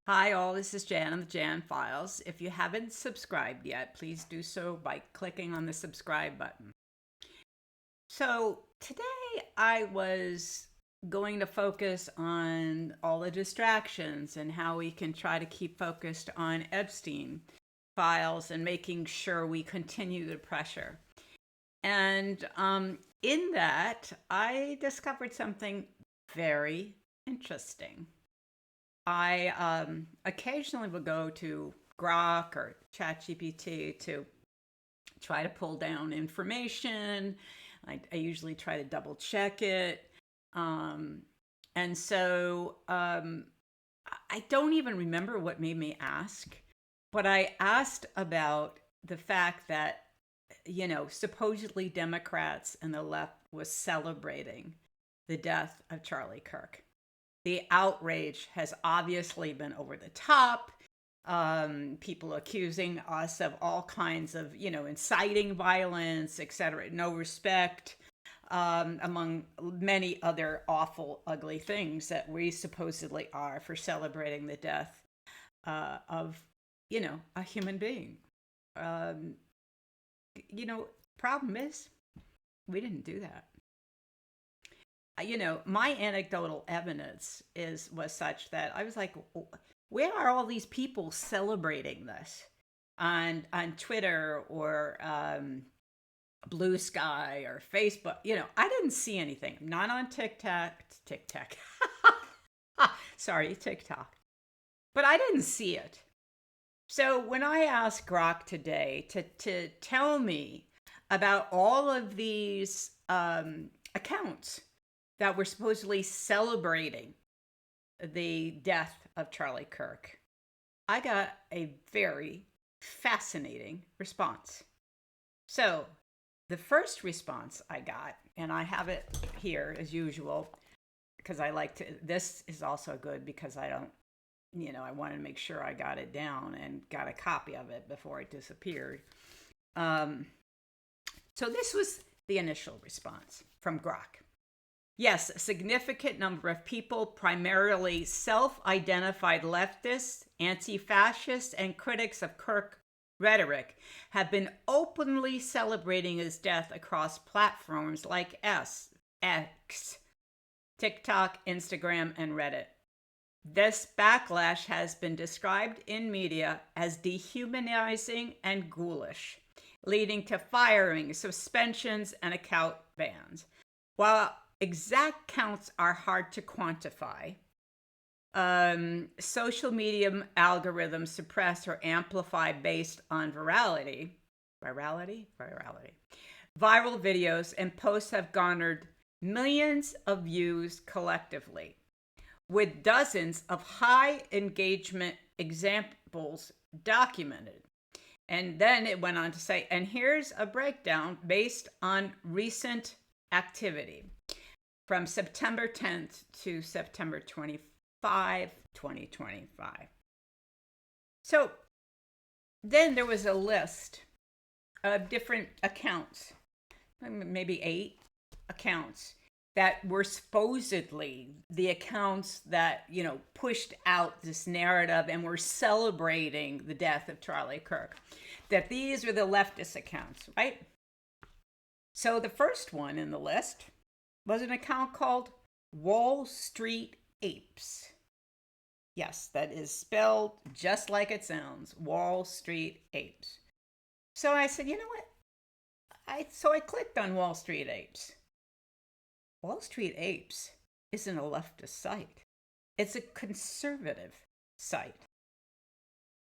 Hi, all. This is Jan on the Jan Files. If you haven't subscribed yet, please do so by clicking on the subscribe button. So, today I was going to focus on all the distractions and how we can try to keep focused on Epstein files and making sure we continue the pressure. And in that, I discovered something very interesting. I occasionally will go to Grok or ChatGPT to try to pull down information. I usually try to double check it. Um, and so I don't even remember what made me ask, but I asked about the fact that, supposedly Democrats and the left was celebrating the death of Charlie Kirk. The outrage has obviously been over the top. People accusing us of all kinds of, inciting violence, etc. No respect, among many other awful, ugly things that we supposedly are for celebrating the death of, a human being. Um, Problem is, we didn't do that. My anecdotal evidence was such that I was like, where are all these people celebrating this on Twitter or Blue Sky or Facebook? I didn't see anything. Not on TikTok. Sorry, TikTok. But I didn't see it. So when I asked Grok today to tell me about all of these accounts that were supposedly celebrating the death of Charlie Kirk, I got a very fascinating response. So, the first response I got, and I have it here as usual, because I like to, this is also good because I don't, I wanted to make sure I got it down and got a copy of it before it disappeared. So, this was the initial response from Grok. Yes, a significant number of people, primarily self-identified leftists, anti-fascists, and critics of Kirk rhetoric, have been openly celebrating his death across platforms like X, TikTok, Instagram, and Reddit. This backlash has been described in media as dehumanizing and ghoulish, leading to firings, suspensions, and account bans. While exact counts are hard to quantify, social media algorithms suppress or amplify based on virality. Viral videos and posts have garnered millions of views collectively, with dozens of high engagement examples documented. And then it went on to say, and here's a breakdown based on recent activity from September 10th to September 25, 2025. So then there was a list of different accounts, maybe 8 accounts that were supposedly the accounts that, pushed out this narrative and were celebrating the death of Charlie Kirk. That these were the leftist accounts, right? So the first one in the list was an account called Wall Street Apes. Yes, that is spelled just like it sounds, Wall Street Apes. So I said, you know what? I clicked on Wall Street Apes. Wall Street Apes isn't a leftist site. It's a conservative site.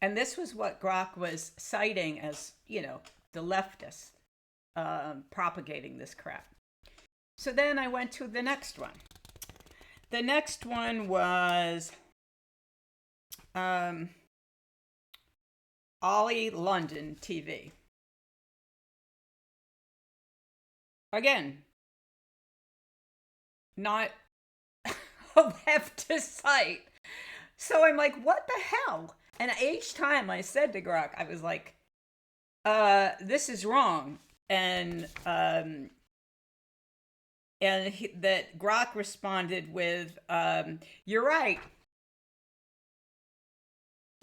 And this was what Grok was citing as, the leftists propagating this crap. So then I went to the next one. The next one was Ollie London TV. Again, not a leftist site. So I'm like, what the hell? And each time I said to Grok, I was like, this is wrong. And that Grok responded with, you're right.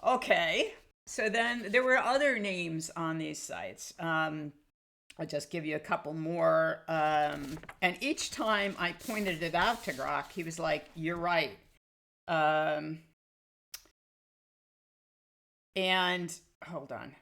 Okay. So then there were other names on these sites. I'll just give you a couple more. And each time I pointed it out to Grok, he was like, "You're right." Um, and hold on.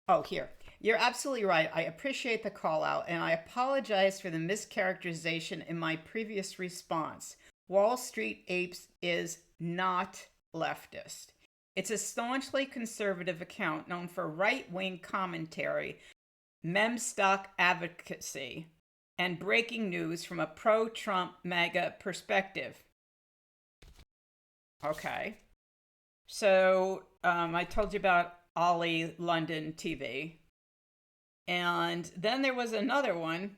Oh, here. You're absolutely right. I appreciate the call out, and I apologize for the mischaracterization in my previous response. Wall Street Apes is not leftist. It's a staunchly conservative account known for right wing commentary, meme stock advocacy, and breaking news from a pro Trump MAGA perspective. Okay. So I told you about Ollie London TV. And then there was another one.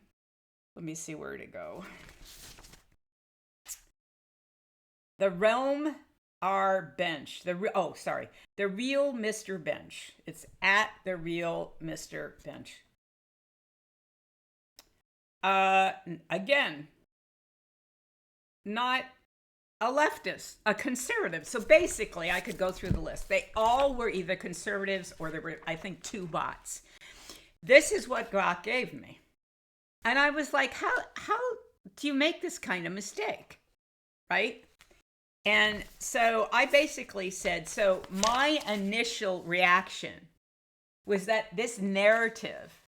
Let me see where to go. The Realm R Bench. The Real Mr. Bench. It's at the Real Mr. Bench. Again, not a leftist, a conservative. So basically, I could go through the list. They all were either conservatives or there were, I think, two bots. This is what Grok gave me. And I was like, how do you make this kind of mistake? Right? And so I basically said, so my initial reaction was that this narrative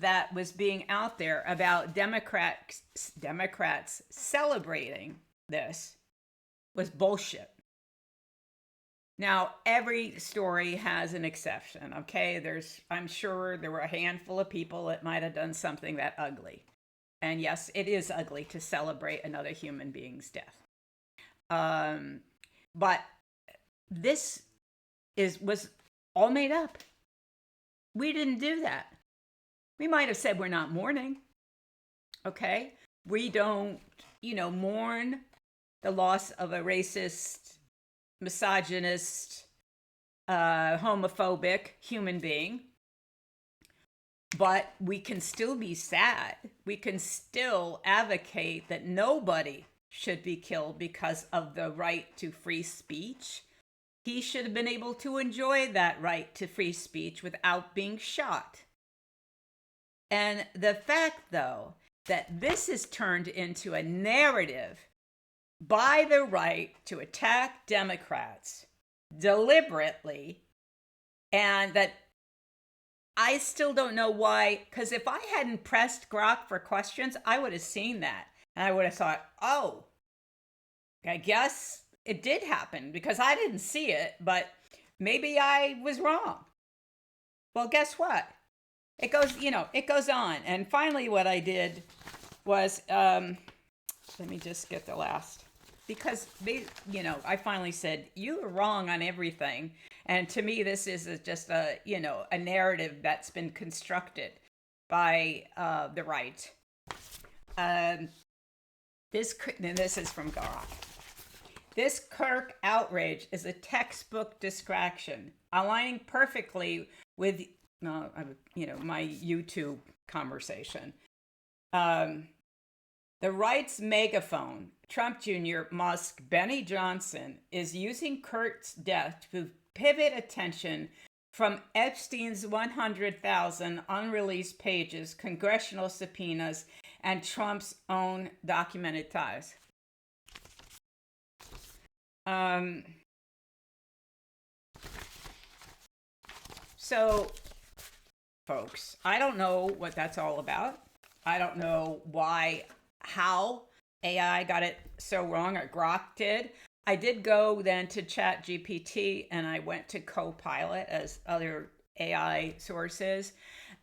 that was being out there about Democrats celebrating this was bullshit. Now, every story has an exception, okay? I'm sure there were a handful of people that might have done something that ugly. And yes, it is ugly to celebrate another human being's death. But this was all made up. We didn't do that. We might have said we're not mourning, okay? We don't, mourn the loss of a racist, misogynist, homophobic human being. But we can still be sad. We can still advocate that nobody should be killed because of the right to free speech. He should have been able to enjoy that right to free speech without being shot. And the fact, though, that this is turned into a narrative by the right to attack Democrats deliberately, and that I still don't know why, because if I hadn't pressed Grok for questions, I would have seen that. And I would have thought, oh, I guess it did happen because I didn't see it, but maybe I was wrong. Well, guess what? It goes on. And finally, what I did was, let me just get the last. Because I finally said, you were wrong on everything. And to me, this is just a narrative that's been constructed by the right. This is from Grok. This Kirk outrage is a textbook distraction, aligning perfectly with my YouTube conversation. The right's megaphone, Trump Jr., Musk, Benny Johnson, is using Kirk's death to pivot attention from Epstein's 100,000 unreleased pages, congressional subpoenas, and Trump's own documented ties. So, folks, I don't know what that's all about. I don't know how AI got it so wrong, or Grok did. I did go then to Chat GPT, and I went to Copilot as other AI sources.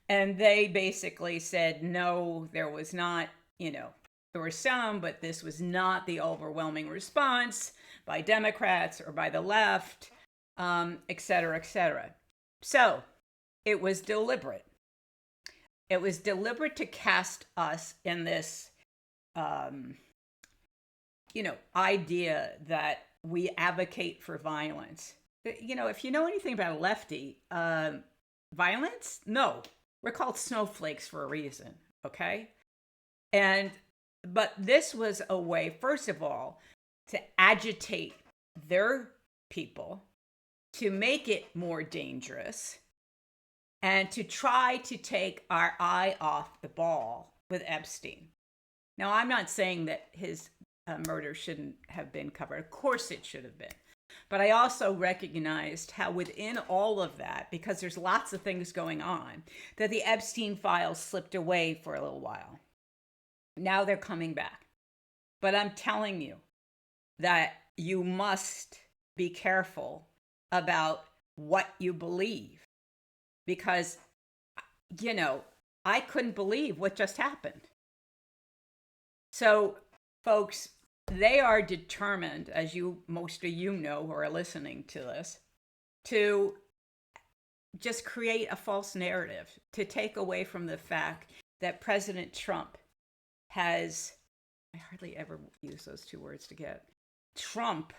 And they basically said, no, there was not, there were some, but this was not the overwhelming response by Democrats or by the left, et cetera, et cetera. So it was deliberate. It was deliberate to cast us in this, idea that we advocate for violence. If you know anything about a lefty, violence? No. We're called snowflakes for a reason, okay? But this was a way, first of all, to agitate their people, to make it more dangerous and to try to take our eye off the ball with Epstein. Now, I'm not saying that his murder shouldn't have been covered. Of course it should have been. But I also recognized how within all of that, because there's lots of things going on, that the Epstein files slipped away for a little while. Now they're coming back. But I'm telling you that you must be careful about what you believe. Because, I couldn't believe what just happened. So, folks, they are determined, as most of you know who are listening to this, to just create a false narrative, to take away from the fact that President Trump has, I hardly ever use those two words together, Trump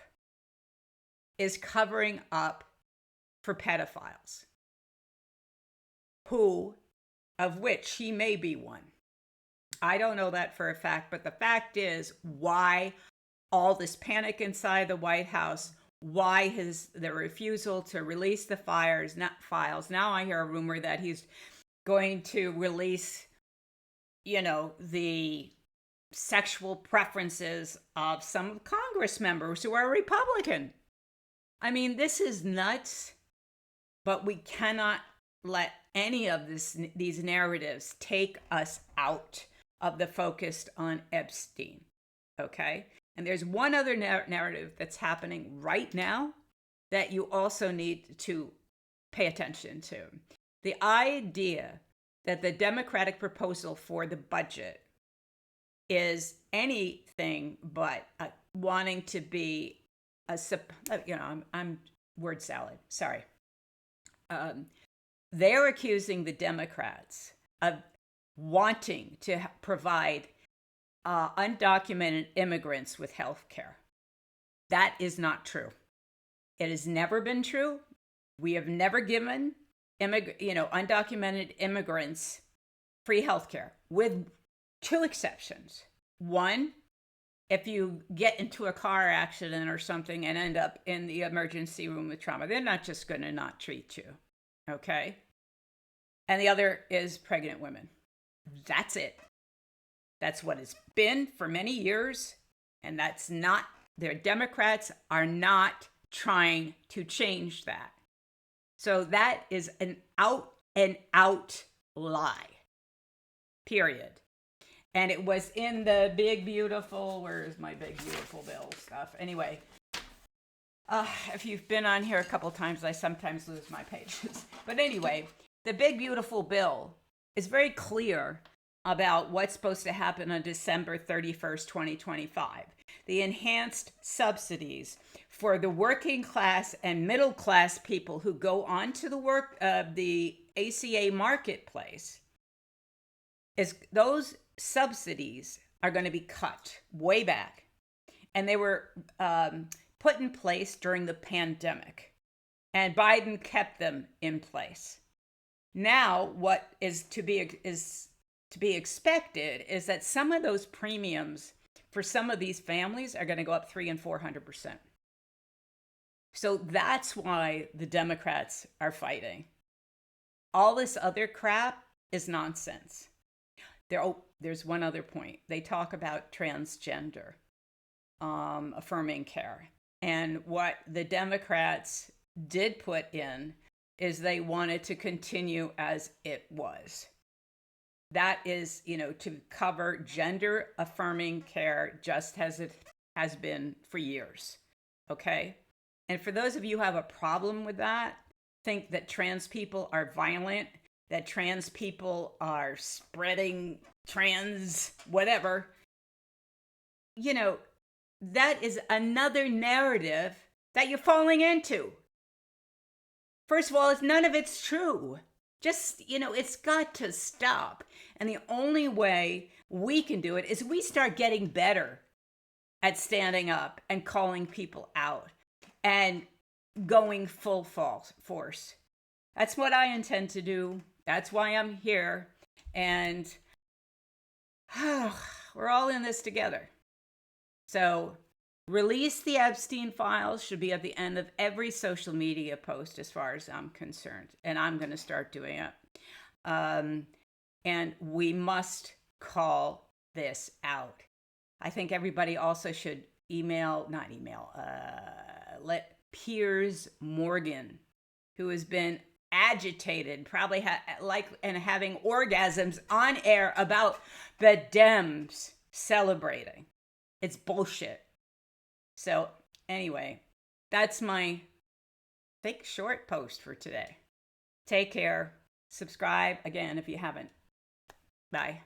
is covering up for pedophiles, of which he may be one. I don't know that for a fact, but the fact is why all this panic inside the White House, why the refusal to release the files. Now I hear a rumor that he's going to release, the sexual preferences of some Congress members who are Republican. I mean, this is nuts, but we cannot let any of these narratives take us out of the focus on Epstein, okay? And there's one other narrative that's happening right now that you also need to pay attention to. The idea that the Democratic proposal for the budget is anything but wanting to be I'm word salad, sorry. They're accusing the Democrats of wanting to provide undocumented immigrants with health care. That is not true. It has never been true. We have never given undocumented immigrants free health care, with two exceptions. One, if you get into a car accident or something and end up in the emergency room with trauma, they're not just going to not treat you, okay? And the other is pregnant women. That's it. That's what it's been for many years, and their Democrats are not trying to change that. So that is an out and out lie, period. And it was in the big, beautiful, where's my big, beautiful bill stuff? Anyway, if you've been on here a couple times, I sometimes lose my pages. But anyway, the big, beautiful bill is very clear about what's supposed to happen on December 31st, 2025. The enhanced subsidies for the working class and middle class people who go onto the ACA marketplace, those subsidies are going to be cut way back. And they were put in place during the pandemic. And Biden kept them in place. Now, what is to be expected is that some of those premiums for some of these families are going to go up 300% and 400%. So that's why the Democrats are fighting. All this other crap is nonsense. There's one other point. They talk about transgender affirming care. And what the Democrats did put in is they wanted to continue as it was. That is, to cover gender affirming care just as it has been for years. Okay? And for those of you who have a problem with that, think that trans people are violent, that trans people are spreading trans whatever, that is another narrative that you're falling into. First of all, none of it's true. Just, it's got to stop. And the only way we can do it is we start getting better at standing up and calling people out and going full force. That's what I intend to do. That's why I'm here. And we're all in this together. So Release the Epstein files should be at the end of every social media post, as far as I'm concerned. And I'm going to start doing it. And we must call this out. I think everybody also should let Piers Morgan, who has been agitated, probably and having orgasms on air about the Dems celebrating. It's bullshit. So anyway, that's my thick short post for today. Take care. Subscribe again if you haven't. Bye.